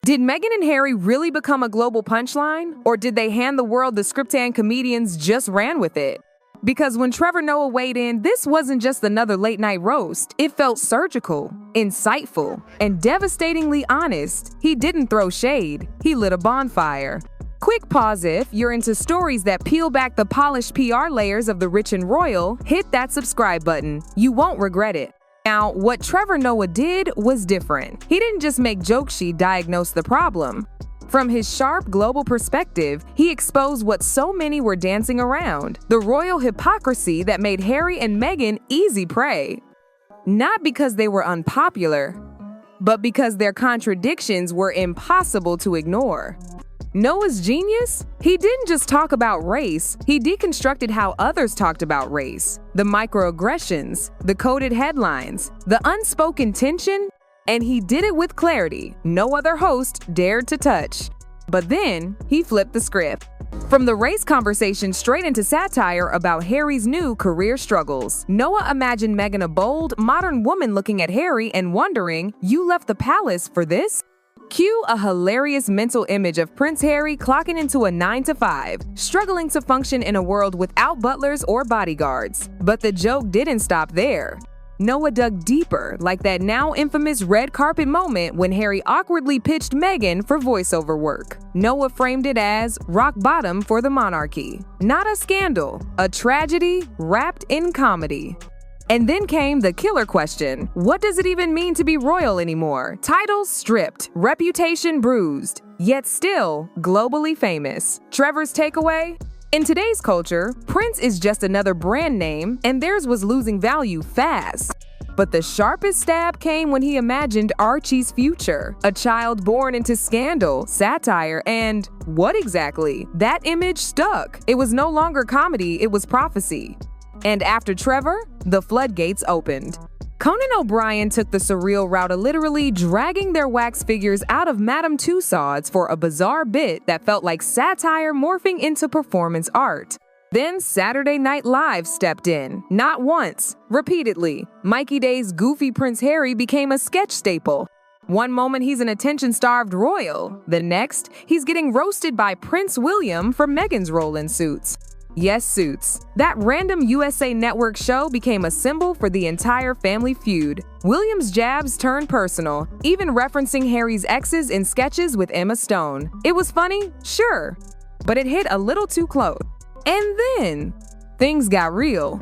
Did Meghan and Harry really become a global punchline? Or did they hand the world the script and comedians just ran with it? Because when Trevor Noah weighed in, this wasn't just another late-night roast. It felt surgical, insightful, and devastatingly honest. He didn't throw shade. He lit a bonfire. Quick pause if you're into stories that peel back the polished PR layers of the rich and royal. Hit that subscribe button. You won't regret it. Now, what Trevor Noah did was different. He didn't just make jokes, she diagnosed the problem. From his sharp global perspective, he exposed what so many were dancing around, the royal hypocrisy that made Harry and Meghan easy prey. Not because they were unpopular, but because their contradictions were impossible to ignore. Noah's genius? He didn't just talk about race, he deconstructed how others talked about race. The microaggressions, the coded headlines, the unspoken tension, and he did it with clarity no other host dared to touch. But then, he flipped the script. From the race conversation straight into satire about Harry's new career struggles. Noah imagined Meghan a bold, modern woman looking at Harry and wondering, "You left the palace for this?" Cue a hilarious mental image of Prince Harry clocking into a 9-to-5, struggling to function in a world without butlers or bodyguards. But the joke didn't stop there. Noah dug deeper, like that now infamous red carpet moment when Harry awkwardly pitched Meghan for voiceover work. Noah framed it as rock bottom for the monarchy. Not a scandal, a tragedy wrapped in comedy. And then came the killer question. What does it even mean to be royal anymore? Titles stripped, reputation bruised, yet still globally famous. Trevor's takeaway? In today's culture, Prince is just another brand name, and theirs was losing value fast. But the sharpest stab came when he imagined Archie's future, a child born into scandal, satire, and what exactly? That image stuck. It was no longer comedy, it was prophecy. And after Trevor, the floodgates opened. Conan O'Brien took the surreal route of literally dragging their wax figures out of Madame Tussauds for a bizarre bit that felt like satire morphing into performance art. Then Saturday Night Live stepped in, not once, repeatedly. Mikey Day's goofy Prince Harry became a sketch staple. One moment he's an attention-starved royal, the next, he's getting roasted by Prince William for Meghan's role in Suits. Yes, Suits. That random USA Network show became a symbol for the entire family feud. William's jabs turned personal, even referencing Harry's exes in sketches with Emma Stone. It was funny, sure, but it hit a little too close. And then, things got real.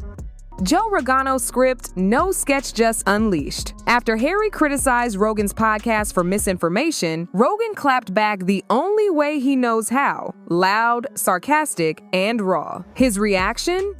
Joe Rogano's script, no sketch just unleashed. After Harry criticized Rogan's podcast for misinformation, Rogan clapped back the only way he knows how: loud, sarcastic, and raw. His reaction?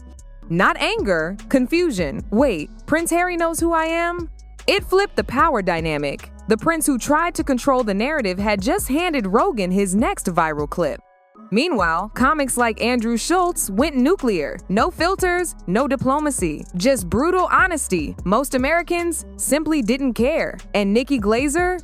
Not anger, confusion. Wait, Prince Harry knows who I am? It flipped the power dynamic. The prince who tried to control the narrative had just handed Rogan his next viral clip. Meanwhile, comics like Andrew Schultz went nuclear. No filters, no diplomacy, just brutal honesty. Most Americans simply didn't care. And Nikki Glaser?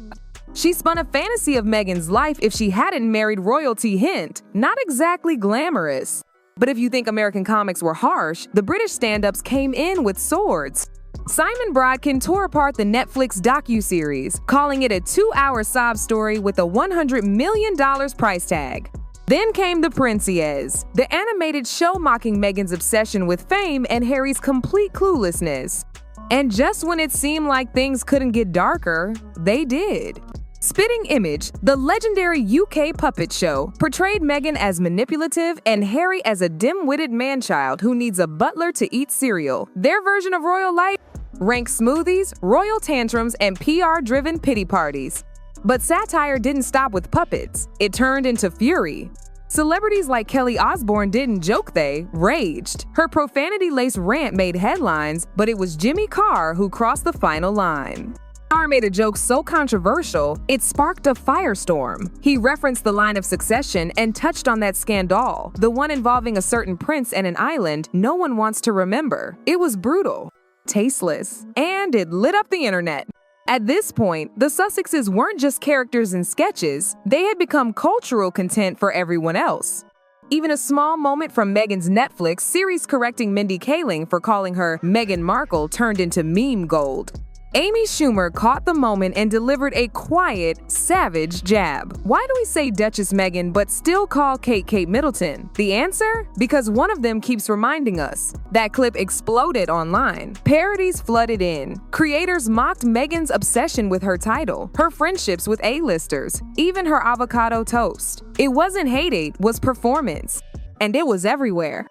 She spun a fantasy of Meghan's life if she hadn't married royalty. Hint, not exactly glamorous. But if you think American comics were harsh, the British stand-ups came in with swords. Simon Brodkin tore apart the Netflix docuseries, calling it a 2-hour sob story with a $100 million price tag. Then came The Princiers, the animated show mocking Meghan's obsession with fame and Harry's complete cluelessness. And just when it seemed like things couldn't get darker, they did. Spitting Image, the legendary UK puppet show, portrayed Meghan as manipulative and Harry as a dim-witted man-child who needs a butler to eat cereal. Their version of royal life ranks smoothies, royal tantrums, and PR-driven pity parties. But satire didn't stop with puppets. It turned into fury. Celebrities like Kelly Osbourne didn't joke, they raged. Her profanity-laced rant made headlines, but it was Jimmy Carr who crossed the final line. Carr made a joke so controversial, it sparked a firestorm. He referenced the line of succession and touched on that scandal, the one involving a certain prince and an island no one wants to remember. It was brutal, tasteless, and it lit up the internet. At this point, the Sussexes weren't just characters in sketches, they had become cultural content for everyone else. Even a small moment from Meghan's Netflix series correcting Mindy Kaling for calling her Meghan Markle turned into meme gold. Amy Schumer caught the moment and delivered a quiet, savage jab. Why do we say Duchess Meghan but still call Kate Middleton? The answer? Because one of them keeps reminding us. That clip exploded online. Parodies flooded in. Creators mocked Meghan's obsession with her title, her friendships with A-listers, even her avocado toast. It wasn't hate, it was performance. And it was everywhere.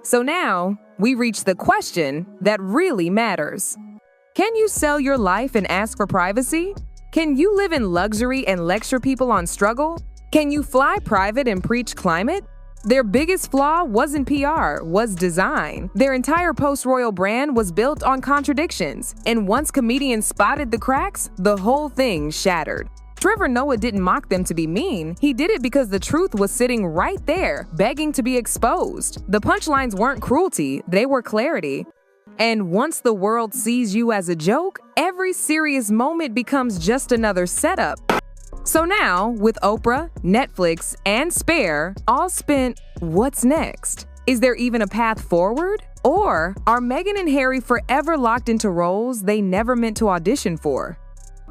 So now, we reach the question that really matters. Can you sell your life and ask for privacy? Can you live in luxury and lecture people on struggle? Can you fly private and preach climate? Their biggest flaw wasn't PR, was design. Their entire post-royal brand was built on contradictions, and once comedians spotted the cracks, the whole thing shattered. Trevor Noah didn't mock them to be mean, he did it because the truth was sitting right there, begging to be exposed. The punchlines weren't cruelty, they were clarity. And once the world sees you as a joke, every serious moment becomes just another setup. So now, with Oprah, Netflix, and Spare all spent, what's next? Is there even a path forward? Or are Meghan and Harry forever locked into roles they never meant to audition for?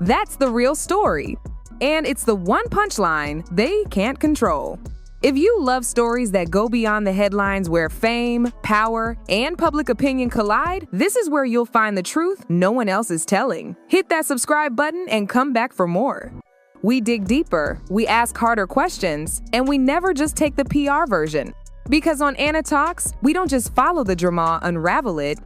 That's the real story. And it's the one punchline they can't control. If you love stories that go beyond the headlines where fame, power, and public opinion collide, this is where you'll find the truth no one else is telling. Hit that subscribe button and come back for more. We dig deeper, we ask harder questions, and we never just take the PR version. Because on Anna Talks, we don't just follow the drama, unravel it,